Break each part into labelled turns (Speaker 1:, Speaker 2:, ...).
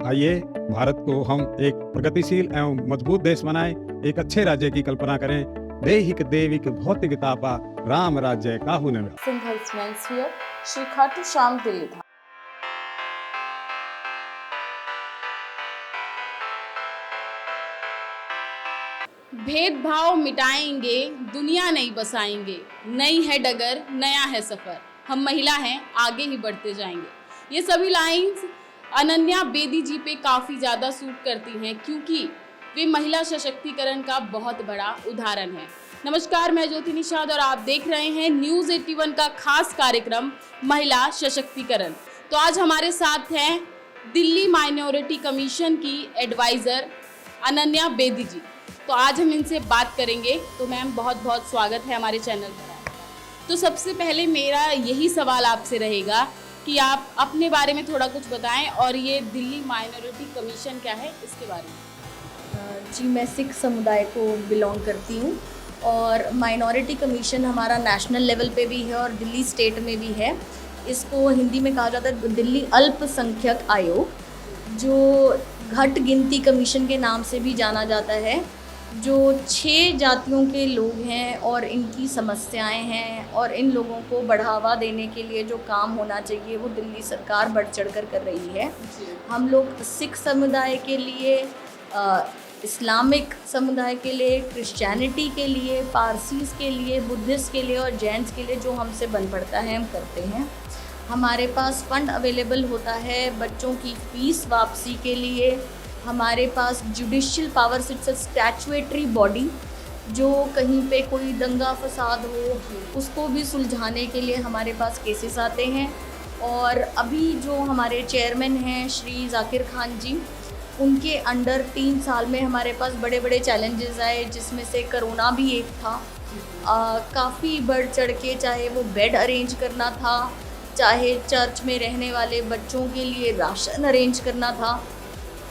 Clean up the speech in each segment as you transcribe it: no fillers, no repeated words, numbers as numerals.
Speaker 1: आइए भारत को हम एक प्रगतिशील एवं मजबूत देश बनाएं, एक अच्छे राज्य की कल्पना करें। दैहिक देविक भौतिकतापा राम राज्य काहू न मिला।
Speaker 2: Singles Men's Wear, Shri Khatu Shyam Delhi था। भेदभाव मिटाएंगे, दुनिया नहीं बसाएंगे। नई है डगर, नया है सफर। हम महिला हैं, आगे ही बढ़ते जाएंगे। ये सभी लाइंस अनन्या बेदी जी पे काफ़ी ज़्यादा सूट करती हैं, क्योंकि वे महिला सशक्तिकरण का बहुत बड़ा उदाहरण है। नमस्कार, मैं ज्योति निषाद और आप देख रहे हैं न्यूज़ 81 का खास कार्यक्रम महिला सशक्तिकरण। तो आज हमारे साथ हैं दिल्ली माइनॉरिटी कमीशन की एडवाइज़र अनन्या बेदी जी। तो आज हम इनसे बात करेंगे। तो मैम, बहुत बहुत स्वागत है हमारे चैनल पर। तो सबसे पहले मेरा यही सवाल आपसे रहेगा कि आप अपने बारे में थोड़ा कुछ बताएं और ये दिल्ली माइनॉरिटी कमीशन क्या है, इसके बारे में।
Speaker 3: जी, मैं सिख समुदाय को बिलोंग करती हूँ और माइनॉरिटी कमीशन हमारा नेशनल लेवल पे भी है और दिल्ली स्टेट में भी है। इसको हिंदी में कहा जाता है दिल्ली अल्पसंख्यक आयोग, जो घट गिनती कमीशन के नाम से भी जाना जाता है। जो 6 जातियों के लोग हैं और इनकी समस्याएं हैं और इन लोगों को बढ़ावा देने के लिए जो काम होना चाहिए वो दिल्ली सरकार बढ़ चढ़ कर रही है। हम लोग सिख समुदाय के लिए, इस्लामिक समुदाय के लिए, क्रिश्चियनिटी के लिए, पारसीज़ के लिए, बुद्धिस्ट के लिए और जैन्स के लिए जो हमसे बन पड़ता है हम करते हैं। हमारे पास फ़ंड अवेलेबल होता है बच्चों की फ़ीस वापसी के लिए। हमारे पास judicial powers, it's a statutory body, जो कहीं पे कोई दंगा फसाद हो उसको भी सुलझाने के लिए हमारे पास केसेस आते हैं। और अभी जो हमारे चेयरमैन हैं श्री जाकिर खान जी, उनके अंडर 3 साल में हमारे पास बड़े बड़े चैलेंजेस आए, जिसमें से कोरोना भी एक था। काफ़ी बढ़ चढ़ के, चाहे वो बेड अरेंज करना था, चाहे चर्च में रहने वाले बच्चों के लिए राशन अरेंज करना था,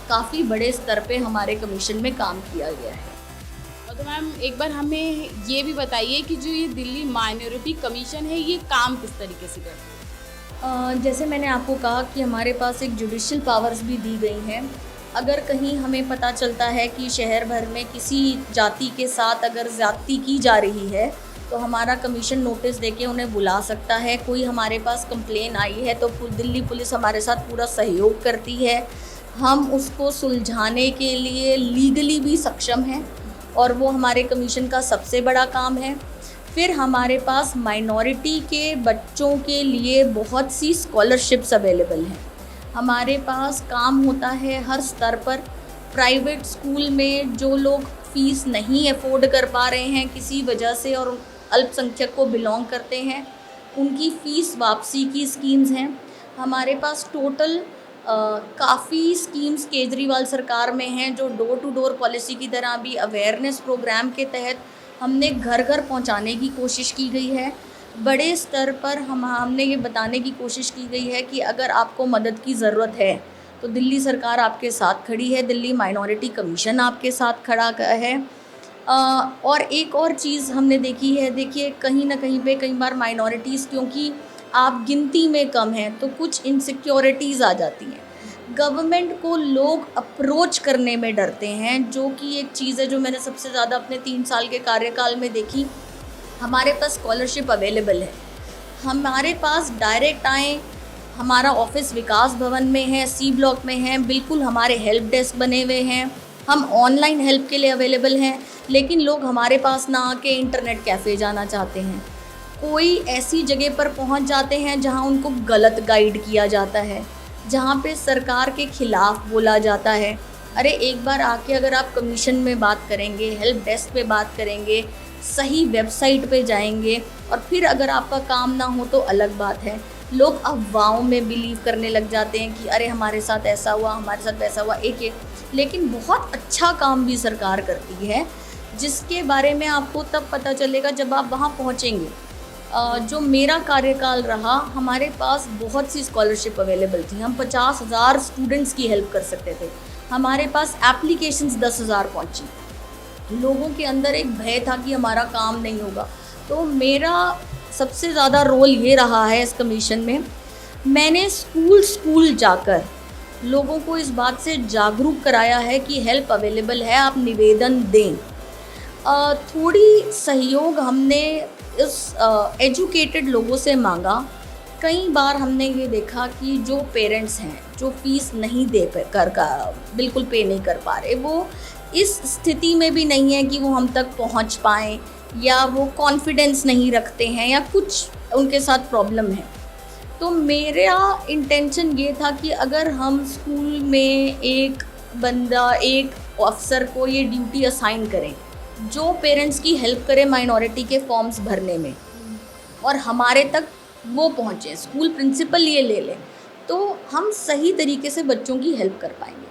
Speaker 3: काफ़ी बड़े स्तर पे हमारे कमीशन में काम किया गया है।
Speaker 2: तो मैम, एक बार हमें ये भी बताइए कि जो ये दिल्ली माइनॉरिटी कमीशन है, ये काम किस तरीके से करता है।
Speaker 3: जैसे मैंने आपको कहा कि हमारे पास एक जुडिशियल पावर्स भी दी गई हैं। अगर कहीं हमें पता चलता है कि शहर भर में किसी जाति के साथ अगर ज़्यादती की जा रही है, तो हमारा कमीशन नोटिस देके उन्हें बुला सकता है। कोई हमारे पास कंप्लेन आई है तो दिल्ली पुलिस हमारे साथ पूरा सहयोग करती है। हम उसको सुलझाने के लिए लीगली भी सक्षम हैं और वो हमारे कमीशन का सबसे बड़ा काम है। फिर हमारे पास माइनॉरिटी के बच्चों के लिए बहुत सी स्कॉलरशिप्स अवेलेबल हैं। हमारे पास काम होता है हर स्तर पर। प्राइवेट स्कूल में जो लोग फ़ीस नहीं अफोर्ड कर पा रहे हैं किसी वजह से और अल्पसंख्यक को बिलोंग करते हैं, उनकी फ़ीस वापसी की स्कीम्स हैं। हमारे पास टोटल काफ़ी स्कीम्स केजरीवाल सरकार में हैं, जो डोर टू डोर पॉलिसी की तरह भी अवेयरनेस प्रोग्राम के तहत हमने घर घर पहुंचाने की कोशिश की गई है। बड़े स्तर पर हमने ये बताने की कोशिश की गई है कि अगर आपको मदद की ज़रूरत है तो दिल्ली सरकार आपके साथ खड़ी है, दिल्ली माइनॉरिटी कमीशन आपके साथ खड़ा है। और एक और चीज़ हमने देखी है, देखिए कहीं ना कहीं पे कई बार माइनॉरिटीज़, क्योंकि आप गिनती में कम हैं तो कुछ इनसिक्योरिटीज़ आ जाती हैं। गवर्नमेंट को लोग अप्रोच करने में डरते हैं, जो कि एक चीज़ है जो मैंने सबसे ज़्यादा अपने 3 साल के कार्यकाल में देखी। हमारे पास स्कॉलरशिप अवेलेबल है, हमारे पास डायरेक्ट आएँ। हमारा ऑफिस विकास भवन में है, C ब्लॉक में है, बिल्कुल हमारे हेल्प डेस्क बने हुए हैं। हम ऑनलाइन हेल्प के लिए अवेलेबल हैं, लेकिन लोग हमारे पास ना आके इंटरनेट कैफ़े जाना चाहते हैं। कोई ऐसी जगह पर पहुंच जाते हैं जहां उनको गलत गाइड किया जाता है, जहां पे सरकार के खिलाफ बोला जाता है। अरे एक बार आके अगर आप कमीशन में बात करेंगे, हेल्प डेस्क पे बात करेंगे, सही वेबसाइट पे जाएंगे और फिर अगर आपका काम ना हो तो अलग बात है। लोग अफवाहों में बिलीव करने लग जाते हैं कि अरे हमारे साथ ऐसा हुआ, हमारे साथ वैसा हुआ। लेकिन बहुत अच्छा काम भी सरकार करती है, जिसके बारे में आपको तब पता चलेगा जब आप वहाँ पहुँचेंगे। जो मेरा कार्यकाल रहा, हमारे पास बहुत सी स्कॉलरशिप अवेलेबल थी। हम 50,000 स्टूडेंट्स की हेल्प कर सकते थे। हमारे पास एप्लीकेशंस 10,000 पहुंची। लोगों के अंदर एक भय था कि हमारा काम नहीं होगा। तो मेरा सबसे ज़्यादा रोल ये रहा है इस कमीशन में। मैंने स्कूल जाकर लोगों को इस बात से जागरूक कराया है कि हेल्प अवेलेबल है, आप निवेदन दें। थोड़ी सहयोग हमने इस एजुकेटेड लोगों से मांगा। कई बार हमने ये देखा कि जो पेरेंट्स हैं जो फीस नहीं दे बिल्कुल पे नहीं कर पा रहे, वो इस स्थिति में भी नहीं है कि वो हम तक पहुंच पाएँ, या वो कॉन्फिडेंस नहीं रखते हैं, या कुछ उनके साथ प्रॉब्लम है। तो मेरा इंटेंशन ये था कि अगर हम स्कूल में एक अफसर को ये ड्यूटी असाइन करें जो पेरेंट्स की हेल्प करे माइनॉरिटी के फॉर्म्स भरने में, और हमारे तक वो पहुँचे, स्कूल प्रिंसिपल ये ले लें, तो हम सही तरीके से बच्चों की हेल्प कर पाएंगे।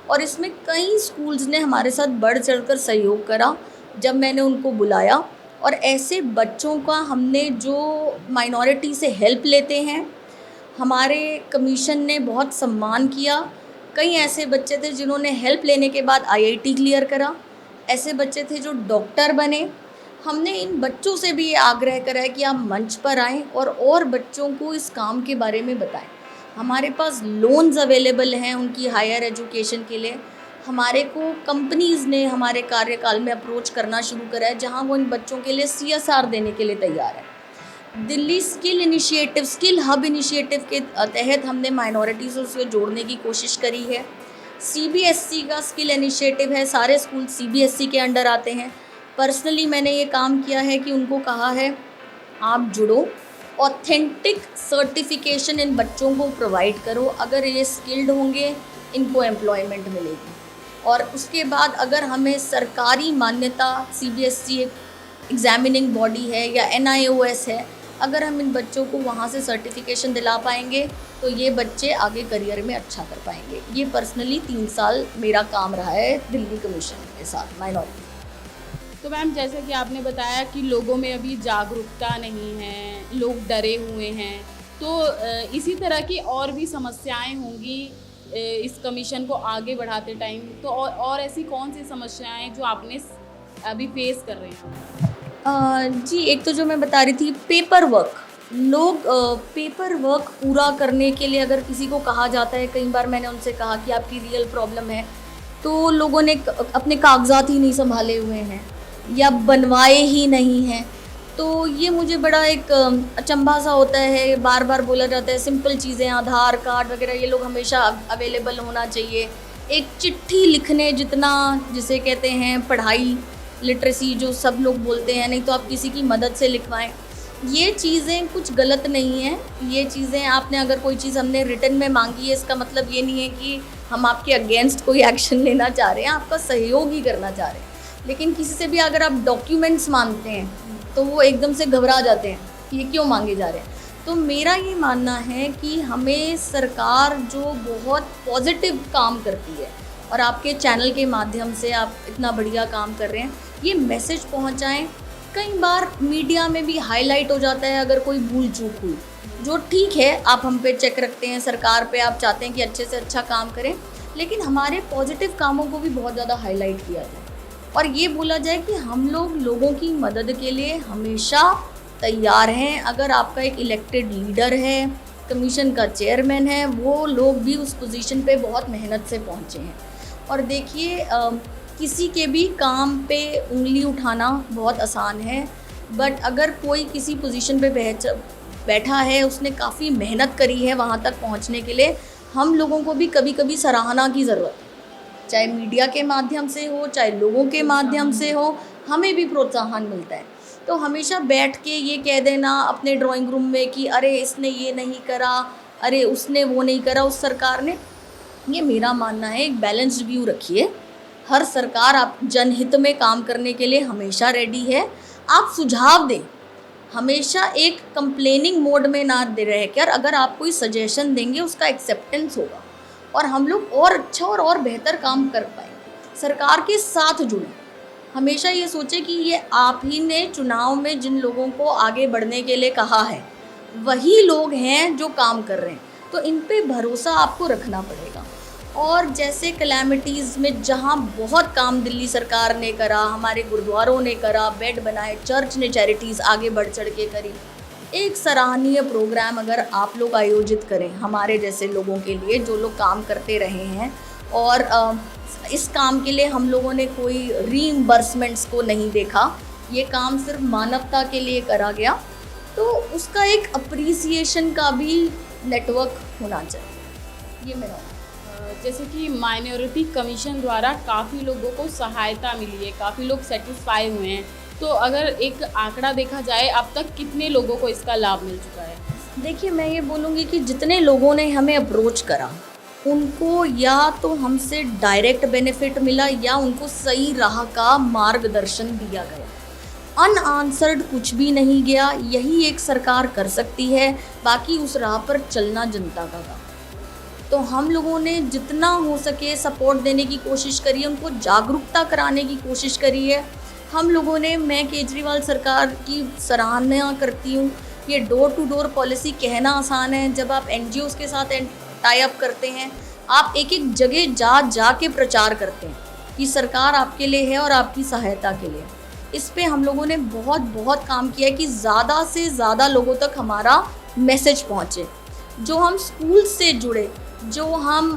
Speaker 3: और इसमें कई स्कूल्स ने हमारे साथ बढ़ चढ़कर सहयोग करा जब मैंने उनको बुलाया, और ऐसे बच्चों का हमने जो माइनॉरिटी से हेल्प लेते हैं, हमारे कमीशन ने बहुत सम्मान किया। कई ऐसे बच्चे थे जिन्होंने हेल्प लेने के बाद IIT क्लियर करा, ऐसे बच्चे थे जो डॉक्टर बने। हमने इन बच्चों से भी ये आग्रह करा है कि आप मंच पर आएँ और बच्चों को इस काम के बारे में बताएं। हमारे पास लोन्स अवेलेबल हैं उनकी हायर एजुकेशन के लिए। हमारे को कंपनीज़ ने हमारे कार्यकाल में अप्रोच करना शुरू करा है, जहां वो इन बच्चों के लिए CSR देने के लिए तैयार है। दिल्ली स्किल हब इनिशिएटिव के तहत हमने माइनॉरिटीज़ से जोड़ने की कोशिश करी है। CBSE का स्किल इनिशिएटिव है, सारे स्कूल CBSE के अंडर आते हैं। पर्सनली मैंने ये काम किया है कि उनको कहा है आप जुड़ो, ऑथेंटिक सर्टिफिकेशन इन बच्चों को प्रोवाइड करो। अगर ये स्किल्ड होंगे इनको एम्प्लॉयमेंट मिलेगी। और उसके बाद अगर हमें सरकारी मान्यता, CBSE एक एग्जामिनिंग बॉडी है या NIOS है, अगर हम इन बच्चों को वहाँ से सर्टिफिकेशन दिला पाएंगे तो ये बच्चे आगे करियर में अच्छा कर पाएंगे। ये पर्सनली 3 साल मेरा काम रहा है दिल्ली कमीशन के साथ माइनॉरिटी।
Speaker 2: तो मैम, जैसे कि आपने बताया कि लोगों में अभी जागरूकता नहीं है, लोग डरे हुए हैं, तो इसी तरह की और भी समस्याएं होंगी इस कमीशन को आगे बढ़ाते टाइम। तो और ऐसी कौन सी समस्याएं जो आपने अभी फेस कर रहे हैं?
Speaker 3: जी, एक तो जो मैं बता रही थी पेपर वर्क, लोग पेपर वर्क पूरा करने के लिए अगर किसी को कहा जाता है, कई बार मैंने उनसे कहा कि आपकी रियल प्रॉब्लम है, तो लोगों ने अपने कागजात ही नहीं संभाले हुए हैं या बनवाए ही नहीं हैं। तो ये मुझे बड़ा एक अचंभा सा होता है। बार बार बोला जाता है सिंपल चीज़ें, आधार कार्ड वगैरह ये लोग हमेशा अवेलेबल होना चाहिए। एक चिट्ठी लिखने जितना, जिसे कहते हैं पढ़ाई लिटरेसी जो सब लोग बोलते हैं, नहीं तो आप किसी की मदद से लिखवाएं। ये चीज़ें कुछ गलत नहीं है। ये चीज़ें आपने अगर कोई चीज़ हमने रिटन में मांगी है, इसका मतलब ये नहीं है कि हम आपके अगेंस्ट कोई एक्शन लेना चाह रहे हैं, आपका सहयोग ही करना चाह रहे हैं। लेकिन किसी से भी अगर आप डॉक्यूमेंट्स मांगते हैं तो वो एकदम से घबरा जाते हैं कि ये क्यों मांगे जा रहे हैं। तो मेरा ये मानना है कि हमें सरकार जो बहुत पॉजिटिव काम करती है, और आपके चैनल के माध्यम से आप इतना बढ़िया काम कर रहे हैं, ये मैसेज पहुंचाएं। कई बार मीडिया में भी हाईलाइट हो जाता है अगर कोई भूल चूक हुई, जो ठीक है, आप हम पे चेक रखते हैं, सरकार पे आप चाहते हैं कि अच्छे से अच्छा काम करें, लेकिन हमारे पॉजिटिव कामों को भी बहुत ज़्यादा हाईलाइट किया जाए और ये बोला जाए कि हम लोग लोगों की मदद के लिए हमेशा तैयार हैं। अगर आपका एक इलेक्टेड लीडर है, कमीशन का चेयरमैन है, वो लोग भी उस पोजीशन पे बहुत मेहनत से पहुँचे हैं। और देखिए, किसी के भी काम पे उंगली उठाना बहुत आसान है, बट अगर कोई किसी पोजीशन पे बैठा है, उसने काफ़ी मेहनत करी है वहाँ तक पहुँचने के लिए, हम लोगों को भी कभी कभी सराहना की ज़रूरत है। चाहे मीडिया के माध्यम से हो, चाहे लोगों के माध्यम से हो, हमें भी प्रोत्साहन मिलता है। तो हमेशा बैठ के ये कह देना अपने ड्राइंग रूम में कि अरे इसने ये नहीं करा, अरे उसने वो नहीं करा, उस सरकार ने, ये मेरा मानना है एक बैलेंस्ड व्यू रखिए। हर सरकार आप जनहित में काम करने के लिए हमेशा रेडी है। आप सुझाव दें, हमेशा एक कंप्लेनिंग मोड में ना दे रहे कर, अगर आप कोई सजेशन देंगे उसका एक्सेप्टेंस होगा और हम लोग और अच्छा और बेहतर काम कर पाएंगे। सरकार के साथ जुड़ें, हमेशा ये सोचें कि ये आप ही ने चुनाव में जिन लोगों को आगे बढ़ने के लिए कहा है वही लोग हैं जो काम कर रहे हैं, तो इन पे भरोसा आपको रखना पड़ेगा। और जैसे कैलेमिटीज़ में जहाँ बहुत काम दिल्ली सरकार ने करा, हमारे गुरुद्वारों ने करा, बेड बनाए, चर्च ने चैरिटीज़ आगे बढ़ चढ़ के करी, एक सराहनीय प्रोग्राम अगर आप लोग आयोजित करें हमारे जैसे लोगों के लिए जो लोग काम करते रहे हैं, और इस काम के लिए हम लोगों ने कोई रीइंबर्समेंट्स को नहीं देखा, ये काम सिर्फ मानवता के लिए करा गया, तो उसका एक अप्रिसिएशन का भी नेटवर्क होना चाहिए। ये मेरा
Speaker 2: जैसे कि माइनॉरिटी कमीशन द्वारा काफ़ी लोगों को सहायता मिली है, काफ़ी लोग सेटिस्फाई हुए हैं, तो अगर एक आंकड़ा देखा जाए अब तक कितने लोगों को इसका लाभ मिल चुका है?
Speaker 3: देखिए, मैं ये बोलूँगी कि जितने लोगों ने हमें अप्रोच करा उनको या तो हमसे डायरेक्ट बेनिफिट मिला या उनको सही राह का मार्गदर्शन दिया गया। अनआंसर्ड कुछ भी नहीं गया, यही एक सरकार कर सकती है, बाकी उस राह पर चलना जनता का काम। तो हम लोगों ने जितना हो सके सपोर्ट देने की कोशिश करी है, उनको जागरूकता कराने की कोशिश करी है। हम लोगों ने, मैं केजरीवाल सरकार की सराहना करती हूँ। ये डोर टू डोर पॉलिसी कहना आसान है, जब आप NGOs के साथ टाई अप करते हैं, आप एक एक जगह जा के प्रचार करते हैं कि सरकार आपके लिए है और आपकी सहायता के लिए। इस पे हम लोगों ने बहुत काम किया है कि ज़्यादा से ज़्यादा लोगों तक हमारा मैसेज पहुँचे। जो हम स्कूल से जुड़े, जो हम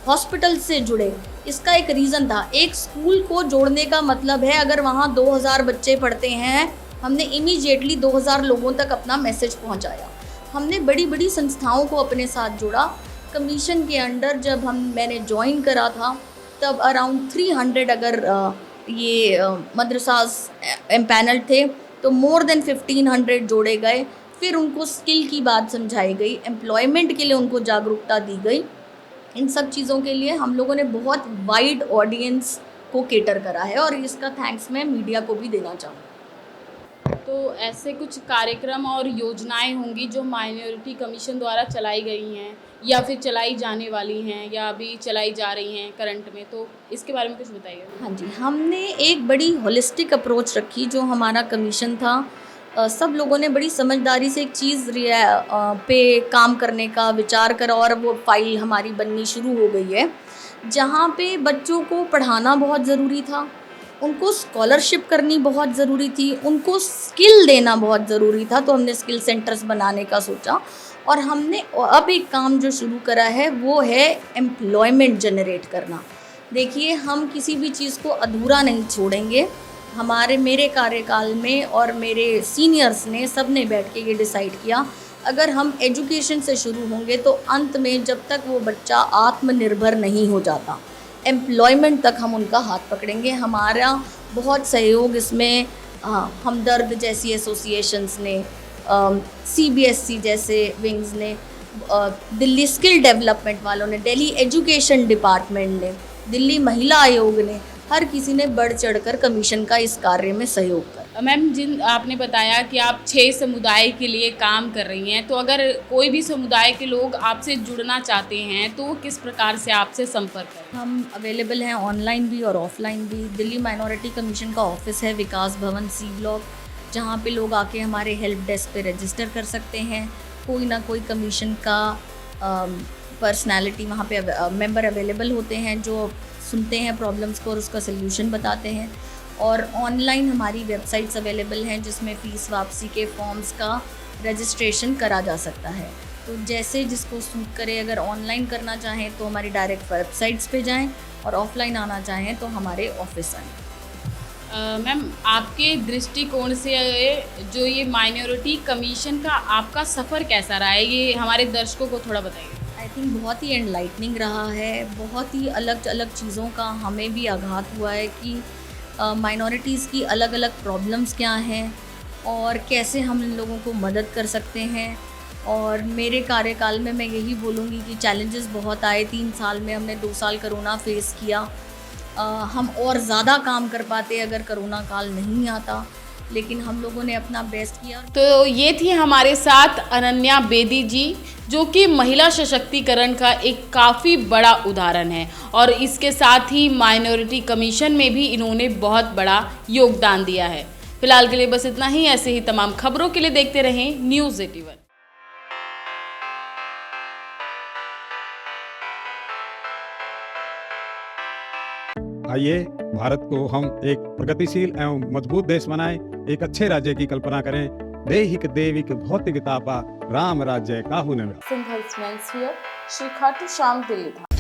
Speaker 3: हॉस्पिटल से जुड़े, इसका एक रीज़न था। एक स्कूल को जोड़ने का मतलब है अगर वहाँ 2000 बच्चे पढ़ते हैं, हमने इमीडिएटली 2000 लोगों तक अपना मैसेज पहुँचाया। हमने बड़ी बड़ी संस्थाओं को अपने साथ जोड़ा। कमीशन के अंडर जब मैंने ज्वाइन करा था तब अराउंड 300 अगर ये मदरसास एम्पैनल थे, तो मोर देन 1500 जोड़े गए। फिर उनको स्किल की बात समझाई गई, एम्प्लॉयमेंट के लिए उनको जागरूकता दी गई। इन सब चीज़ों के लिए हम लोगों ने बहुत वाइड ऑडियंस को केटर करा है और इसका थैंक्स मैं मीडिया को भी देना चाहूँगी।
Speaker 2: तो ऐसे कुछ कार्यक्रम और योजनाएं होंगी जो माइनॉरिटी कमीशन द्वारा चलाई गई हैं या फिर चलाई जाने वाली हैं या अभी चलाई जा रही हैं करंट में, तो इसके बारे में कुछ बताइए।
Speaker 3: हाँ जी, हमने एक बड़ी होलिस्टिक अप्रोच रखी। जो हमारा कमीशन था, सब लोगों ने बड़ी समझदारी से एक चीज़ पे काम करने का विचार करा और वो फाइल हमारी बननी शुरू हो गई है, जहाँ पे बच्चों को पढ़ाना बहुत ज़रूरी था, उनको स्कॉलरशिप करनी बहुत ज़रूरी थी, उनको स्किल देना बहुत ज़रूरी था। तो हमने स्किल सेंटर्स बनाने का सोचा और हमने अब एक काम जो शुरू करा है वो है एम्प्लॉयमेंट जनरेट करना। देखिए, हम किसी भी चीज़ को अधूरा नहीं छोड़ेंगे। मेरे कार्यकाल में और मेरे सीनियर्स ने सब ने बैठ के ये डिसाइड किया, अगर हम एजुकेशन से शुरू होंगे तो अंत में जब तक वो बच्चा आत्मनिर्भर नहीं हो जाता, एम्प्लॉयमेंट तक हम उनका हाथ पकड़ेंगे। हमारा बहुत सहयोग इसमें हमदर्द जैसी एसोसिएशंस ने, CBSE जैसे विंग्स ने, दिल्ली स्किल डेवलपमेंट वालों ने, दिल्ली एजुकेशन डिपार्टमेंट ने, दिल्ली महिला आयोग ने, हर किसी ने बढ़ चढ़कर कमीशन का इस कार्य में सहयोग कर।
Speaker 2: मैम, जिन आपने बताया कि आप 6 समुदाय के लिए काम कर रही हैं, तो अगर कोई भी समुदाय के लोग आपसे जुड़ना चाहते हैं तो वो किस प्रकार से आपसे संपर्क करें?
Speaker 3: हम अवेलेबल हैं ऑनलाइन भी और ऑफलाइन भी। दिल्ली माइनॉरिटी कमीशन का ऑफिस है विकास भवन C ब्लॉक, जहाँ पे लोग आके हमारे हेल्प डेस्क पे रजिस्टर कर सकते हैं। कोई ना कोई कमीशन का पर्सनालिटी वहाँ पे मेंबर अवेलेबल होते हैं जो सुनते हैं प्रॉब्लम्स को और उसका सल्यूशन बताते हैं। और ऑनलाइन हमारी वेबसाइट्स अवेलेबल हैं जिसमें फ़ीस वापसी के फॉर्म्स का रजिस्ट्रेशन करा जा सकता है। तो जैसे जिसको सूट करे, अगर ऑनलाइन करना चाहें तो हमारी डायरेक्ट वेबसाइट्स पे जाएं और ऑफलाइन आना चाहें तो हमारे ऑफिस आएँ।
Speaker 2: मैम, आपके दृष्टिकोण से जो ये माइनॉरिटी कमीशन का आपका सफ़र कैसा रहा है, ये हमारे दर्शकों को थोड़ा बताइए।
Speaker 3: आई थिंक बहुत ही एनलाइटनिंग रहा है। बहुत ही अलग अलग चीज़ों का हमें भी आघात हुआ है कि माइनॉरिटीज़ की अलग अलग प्रॉब्लम्स क्या हैं और कैसे हम इन लोगों को मदद कर सकते हैं। और मेरे कार्यकाल में मैं यही बोलूँगी कि चैलेंजेस बहुत आए। 3 साल में हमने 2 साल कोरोना फेस किया। हम और ज़्यादा काम कर पाते अगर कोरोना काल नहीं आता, लेकिन हम लोगों ने अपना बेस्ट किया।
Speaker 2: तो ये थी हमारे साथ अनन्या बेदी जी, जो कि महिला सशक्तिकरण का एक काफ़ी बड़ा उदाहरण है और इसके साथ ही माइनॉरिटी कमीशन में भी इन्होंने बहुत बड़ा योगदान दिया है। फिलहाल के लिए बस इतना ही। ऐसे ही तमाम खबरों के लिए देखते रहें न्यूज़ 81।
Speaker 1: आइए, भारत को हम एक प्रगतिशील एवं मजबूत देश बनाएं, एक अच्छे राज्य की कल्पना करें। देहिक देविक भौतिक तापा राम राज्य काहू न मिला।
Speaker 2: सिंघल्स मेंस हियर, श्री खाटू श्याम दिल्ली।